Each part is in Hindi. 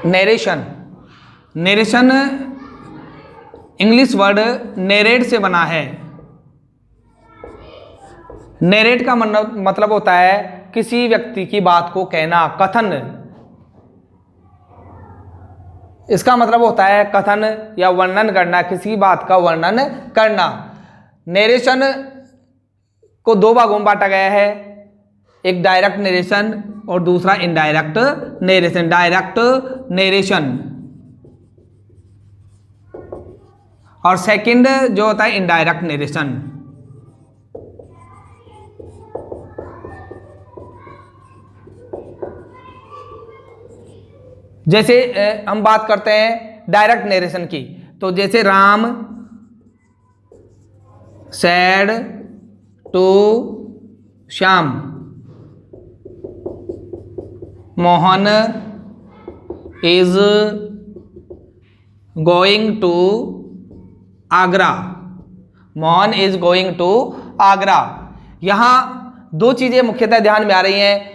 Narration, narration English word narrate से बना है। नेरेट का मतलब होता है किसी व्यक्ति की बात को कहना, कथन। इसका मतलब होता है कथन या वर्णन करना, किसी बात का वर्णन करना। नरेशन को दो भागों में बांटा गया है, एक डायरेक्ट नरेशन और दूसरा इनडायरेक्ट नरेशन। डायरेक्ट नरेशन और सेकंड जो होता है इनडायरेक्ट नरेशन। जैसे हम बात करते हैं डायरेक्ट नरेशन की, तो जैसे Ram said to Shyam, Mohan is going to Agra, Mohan is going to Agra. यहां दो चीजें मुख्यतः ध्यान में आ रही हैं।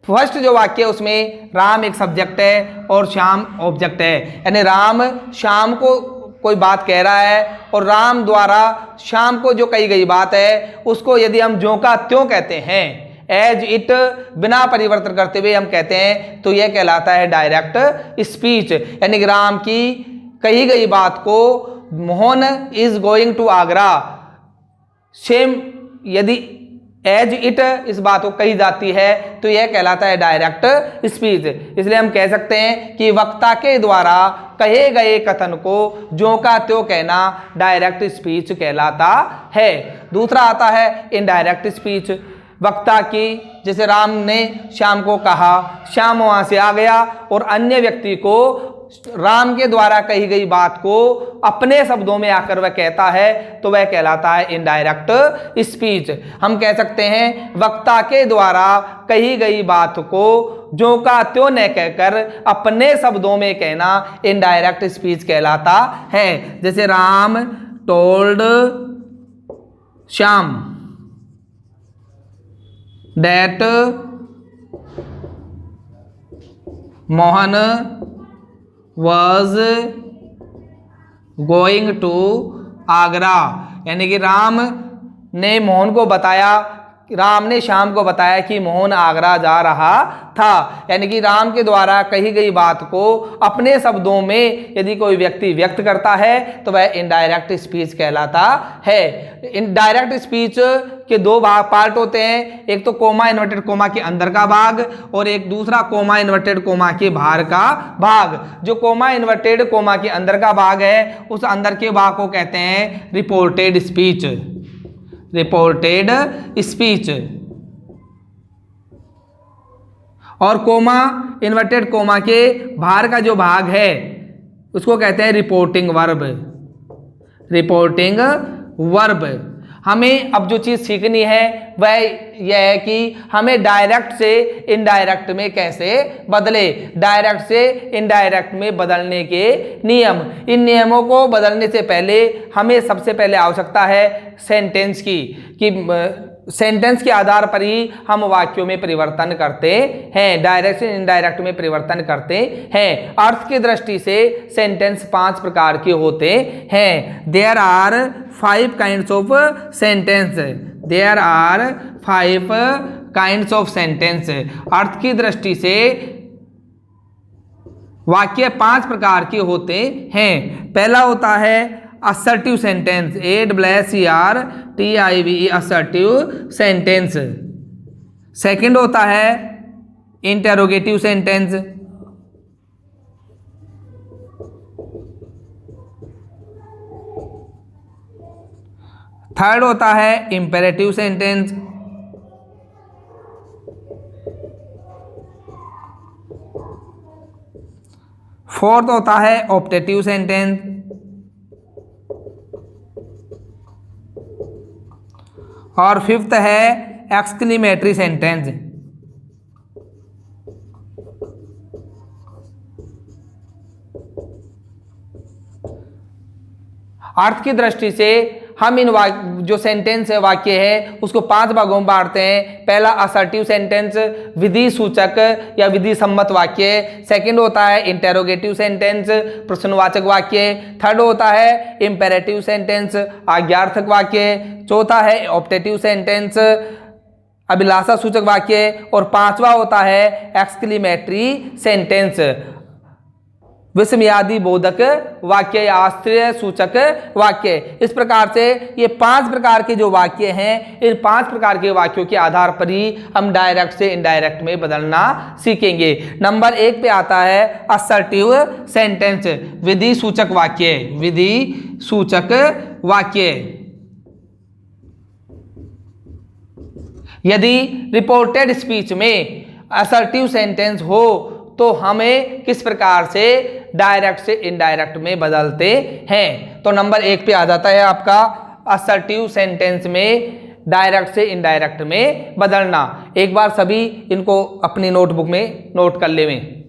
फर्स्ट जो वाक्य है उसमें राम एक सब्जेक्ट है और श्याम ऑब्जेक्ट है, यानी राम श्याम को कोई बात कह रहा है और राम द्वारा श्याम को जो कही गई बात है उसको यदि हम ज्यों का त्यों कहते हैं, एज इट, बिना परिवर्तन करते हुए हम कहते हैं, तो यह कहलाता है डायरेक्ट स्पीच। यानी कि राम की कही गई बात को Mohan is going to Agra, same यदि एज इट इस बात को कही जाती है तो यह कहलाता है डायरेक्ट स्पीच। इसलिए हम कह सकते हैं कि वक्ता के द्वारा कहे गए कथन को ज्यों का त्यों कहना डायरेक्ट स्पीच कहलाता है। दूसरा आता है इनडायरेक्ट स्पीच। वक्ता की, जैसे राम ने श्याम को कहा, श्याम वहां से आ गया और अन्य व्यक्ति को राम के द्वारा कही गई बात को अपने शब्दों में आकर वह कहता है, तो वह कहलाता है इनडायरेक्ट स्पीच। हम कह सकते हैं वक्ता के द्वारा कही गई बात को ज्यों का त्यों न कहकर अपने शब्दों में कहना इनडायरेक्ट स्पीच कहलाता है। जैसे Ram told Shyam that Mohan was going to Agra, यानी कि राम ने मोहन को बताया, राम ने श्याम को बताया कि मोहन आगरा जा रहा था। यानी कि राम के द्वारा कही गई बात को अपने शब्दों में यदि कोई व्यक्ति व्यक्त करता है तो वह इनडायरेक्ट स्पीच कहलाता है। इनडायरेक्ट स्पीच के दो भाग पार्ट होते हैं, एक तो कोमा इन्वर्टेड कोमा के अंदर का भाग और एक दूसरा कोमा इन्वर्टेड कोमा के बाहर का भाग। जो कोमा इन्वर्टेड कोमा के अंदर का भाग है उस अंदर के भाग को कहते हैं रिपोर्टेड स्पीच, रिपोर्टेड स्पीच। और कोमा इन्वर्टेड कोमा के बाहर का जो भाग है उसको कहते हैं रिपोर्टिंग वर्ब, रिपोर्टिंग वर्ब। हमें अब जो चीज़ सीखनी है वह यह है कि हमें डायरेक्ट से इनडायरेक्ट में कैसे बदले, डायरेक्ट से इनडायरेक्ट में बदलने के नियम। इन नियमों को बदलने से पहले हमें सबसे पहले आवश्यकता है सेंटेंस की, कि सेंटेंस के आधार पर ही हम वाक्यों में परिवर्तन करते हैं, डायरेक्ट से इनडायरेक्ट में परिवर्तन करते हैं। अर्थ की दृष्टि से सेंटेंस 5 प्रकार के होते हैं। There are 5 kinds of sentence, there are 5 kinds of sentence. अर्थ की दृष्टि से वाक्य 5 प्रकार के होते हैं। पहला होता है assertive sentence, ASSERTIVE, assertive sentence. Second होता है इंटेरोगेटिव सेंटेंस। थर्ड होता है इंपेरेटिव सेंटेंस। फोर्थ होता है ऑप्टेटिव सेंटेंस। और फिफ्थ है एक्सक्लेमेटरी सेंटेंस। अर्थ की दृष्टि से हम इन जो सेंटेंस है, वाक्य है, उसको 5 भागों में बांटते हैं। पहला असर्टिव सेंटेंस, विधि सूचक या विधि सम्मत वाक्य। सेकंड होता है इंटेरोगेटिव सेंटेंस, प्रश्नवाचक वाक्य। थर्ड होता है इंपेरेटिव सेंटेंस, आज्ञार्थक वाक्य। चौथा है ऑप्टेटिव सेंटेंस, अभिलाषा सूचक वाक्य। और पांचवा होता है एक्सक्लेमेटरी सेंटेंस, विस्मयादि बोधक वाक्य या आश्चर्य सूचक वाक्य। इस प्रकार से ये 5 प्रकार के जो वाक्य हैं, इन 5 प्रकार के वाक्यों के आधार पर ही हम डायरेक्ट से इनडायरेक्ट में बदलना सीखेंगे। नंबर 1 पे आता है असर्टिव सेंटेंस, विधि सूचक वाक्य। विधि सूचक वाक्य, यदि रिपोर्टेड स्पीच में असर्टिव सेंटेंस हो तो हमें किस प्रकार से डायरेक्ट से इनडायरेक्ट में बदलते हैं। तो नंबर 1 पे आ जाता है आपका असर्टिव सेंटेंस में डायरेक्ट से इनडायरेक्ट में बदलना। एक बार सभी इनको अपनी नोटबुक में नोट कर लें।